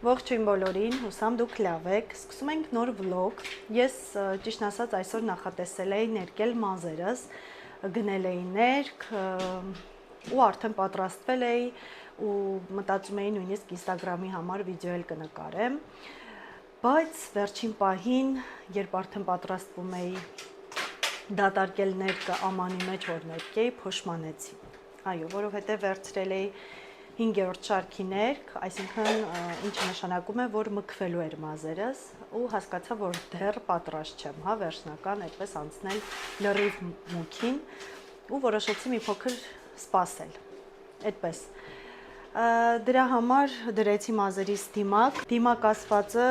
Ողջույն բոլորին, հուսամ դուք լավ եք։ Սկսում ենք նոր վլոգ։ Ես ճիշտ ասած այսօր նախատեսել էի ներկել մազերս, գնել էի ներք ու արդեն պատրաստվել էի ու մտածում էի նույնիսկ Instagram-ի համար վիդեո էլ կնկարեմ։ Բայց վերջին պահին, երբ արդեն պատրաստվում էի դատարկել ներկը ամանի մեջ, որ ներկեի, փոշմանեցի։ Այո, որովհետև վերցրել էի 5-րդ շարքի ներք, այսինքն ինչը նշանակում է, որ մքվելու էր մազերս ու հասկացա, որ դեռ պատրաստ չեմ, հա, վերջնական այդպես անցնել լրիվ մուքին ու որոշեցի մի փոքր սպասել, այդպես։ Դրա համար դրեցի մազերիս դիմակ ասվածը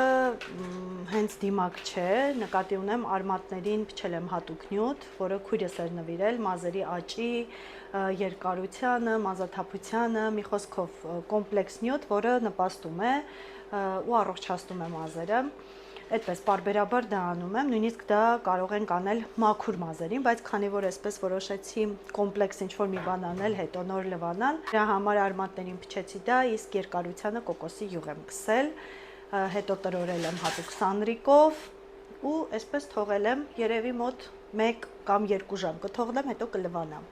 հենց դիմակ չէ, նկատի ունեմ արմատներին փչել եմ հատուկ նյութ, որը քույրս էր նվիրել մազերի աճի, երկարությանը, մազաթափությանը, մի խոսքով կոմպլեքս նյութ, որը նպաստում է ու առողջացնում է մազերը։ Այդպես պարբերաբար դա անում եմ, նույնիսկ դա կարող ենք անել մաքուր մազերին, բայց քանի որ այսպես որոշեցի կոմպլեքս ինչ-որ մի բան անել, հետո նոր լվանալ, դրա համար արմատներին փչեցի դա, իսկ երկարությանը կոկոսի յուղ եմ քսել, հետո տրորել եմ հատուկ սանրիկով ու այսպես թողել եմ երևի մոտ 1 կամ 2 ժամ կթողնեմ, հետո կլվանամ։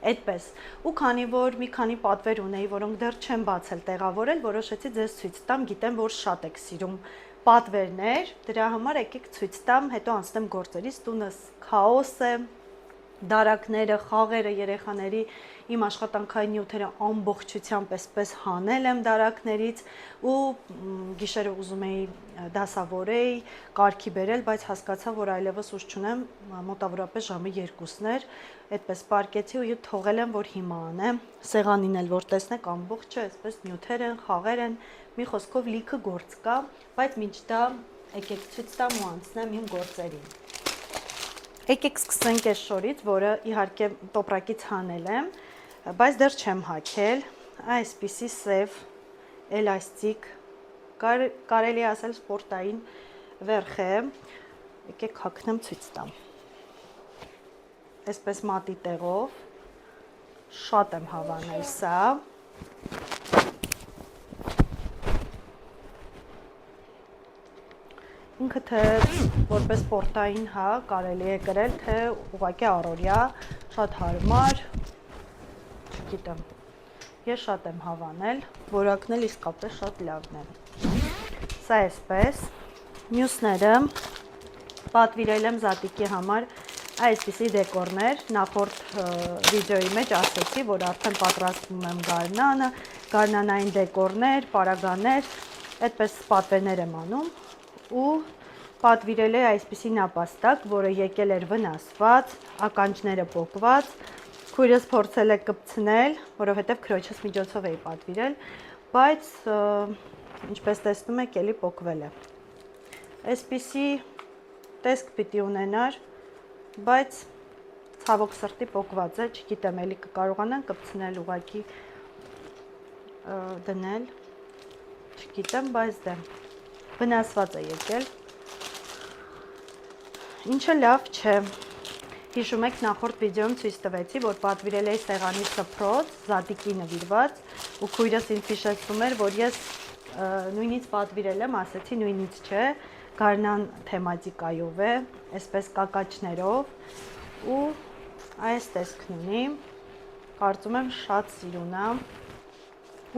Այդպես, ու քանի որ մի քանի պատվեր ունեի, որոնք դեռ չեմ բացել տեղավորել, որոշեցի ձեզ ցույց տամ, գիտեմ, որ շատ եք սիրում պատվերներ, դրա համար եկեք ցույց տամ, հետո անցնեմ գործերից, տունս քաոս է, դարակները, խաղերը, երեխաների իմ աշխատանքային նյութերը ամբողջությամբ այսպես հանել եմ դարակներից ու գիշերը ուզում էի դասավորեի, կարգի բերել, բայց հասկացա, որ այլևս ուժ չունեմ, մոտավորապես ժամը 2-ն էր, այդպես պարկեցի ու թողել եմ, որ հիմա անեմ, սեղանին էլ որ տեսնեք ամբողջը, այսպես նյութեր են, խաղեր են, մի խոսքով լիքը գործ կա, բայց մինչ դա եկեք ցույց տամ ու անցնեմ իմ գործերին։ Եկեք սկսենք այս շորից, որը իհարկե տոպրակից հանել եմ, բայց դեռ չեմ հագել, այսպիսի սև էլաստիկ, կարելի ասել սպորտային վերխ է, եկեք հագնեմ ցույց տամ։ Այսպես մատի տեղով, շատ եմ հավանել սա։ Ինքը թե որպես սպորտային, հա, կարելի է կրել, թե ուղղակի առօրյա, շատ հարմար, չգիտեմ, ես շատ եմ հավանել, որակն էլ իսկապես շատ լավն է։ Սա այսպես, մյուսները պատվիրել եմ Զատիկի համար այսպիսի դեկորներ, նախորդ վիդեոյի մեջ ասեցի, որ արդեն պատրաստվում եմ գարնանը, գարնանային դեկորներ, պարագաներ, այդպես պատվերներ եմ անում ու պատվիրել է այսպիսի նապաստակ, որը եկել էր վնասված, ականջները պոկված, քույրս փորձել է կպցնել, որովհետև քրոջս միջոցով էի պատվիրել, բայց ինչպես տեսնում եք, էլի պոկվել է։ Այսպիսի տեսք պիտի ունենար, բայց ցավոք սրտի պոկված է, չգիտեմ, էլի կկարողանան կպցնել ուղղակի դնել, չգիտեմ, բայց դե վնասված է եկել, ինչը լավ չէ։ Հիշում եք նախորդ վիդեոյում ցույց տվեցի, որ պատվիրել էի սեղանի սփռոց, Զատիկի նվիրված, ու քույրս ինձ հիշեցնում էր, որ ես նույնից պատվիրել եմ, ասեցի նույնից չէ, գարնան թեմատիկայով է, այսպես կակաչներով ու այս տեսքն ունի, կարծում եմ շատ սիրուն է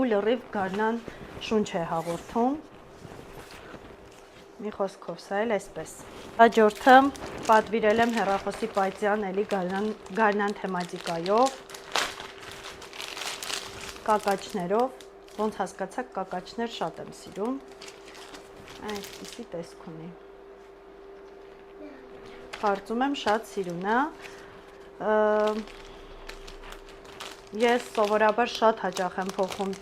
ու լրիվ գարնան շունչ է հաղորդում, մի խոսքով սա էլ այսպես։ Հաջորդը պատվիրել եմ հեռախոսի պայծյան էլի գարնան թեմատիկայով, կակաչներով, ոնց հասկացաք կակաչներ շատ եմ սիրում, այսպիսի տեսք ունի։ Կարծում եմ շատ սիրուն է, ես սովորաբար շատ հաճախ եմ փոխում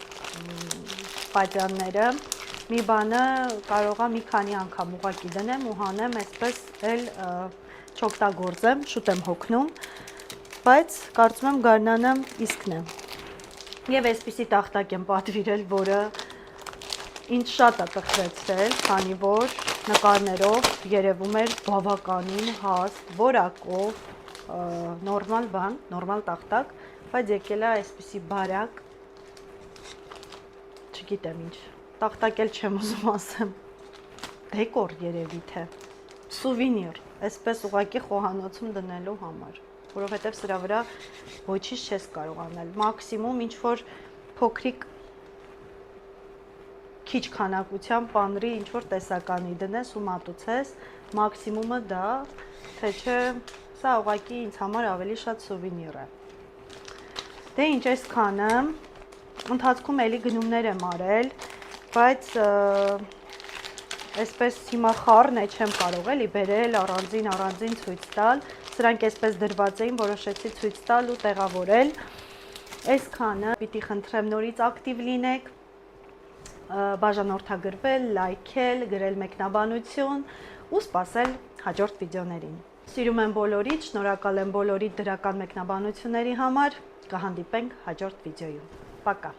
պայծյանները, մի բանը կարող է մի քանի անգամ ուղղակի դնեմ ու հանեմ, այսպես էլ չօգտագործեմ, շուտ եմ հոգնում, բայց կարծում եմ գարնանը իսկն է։ Եվ այսպիսի տախտակ եմ պատվիրել, որը ինձ շատ է տխրեցրել, քանի որ նկարներով երևում էր բավականին հաստ, որակով, նորմալ բան, նորմալ տախտակ, բայց եկել է այսպիսի բարակ, չգիտեմ ինչ, տախտակել չեմ ուզում ասեմ, դեկոր երևի թե, սուվենիր, այսպես ուղղակի խոհանոցում դնելու համար, որովհետև սրա վրա ոչինչ չես կարող անել, մաքսիմում ինչ-որ փոքրիկ քիչ քանակությամբ պանրի ինչ-որ տեսականի դնես ու մատուցես, մաքսիմումը դա, թե չէ, սա ուղղակի ինձ համար ավելի շատ սուվենիր է։ Դե ինչ այսքանը, ընթացքում էլի գնումներ եմ արել, բայց այսպես հիմա խառն է չեմ կարող էլի բերել առանձին ցույց տալ, սրանք այսպես դրված էին, որոշեցի ցույց տալ ու տեղավորել։ Այսքանը պիտի խնդրեմ նորից ակտիվ լինեք, բաժանորդագրվել, լայքել, գրել մեկնաբանություն ու սպասել հաջորդ վիդեոներին։ Սիրում եմ բոլորիդ, շնորհակալ եմ բոլորիդ դրական մեկնաբանությունների համար, կհանդիպենք հաջորդ վիդեոյում։ Պակա։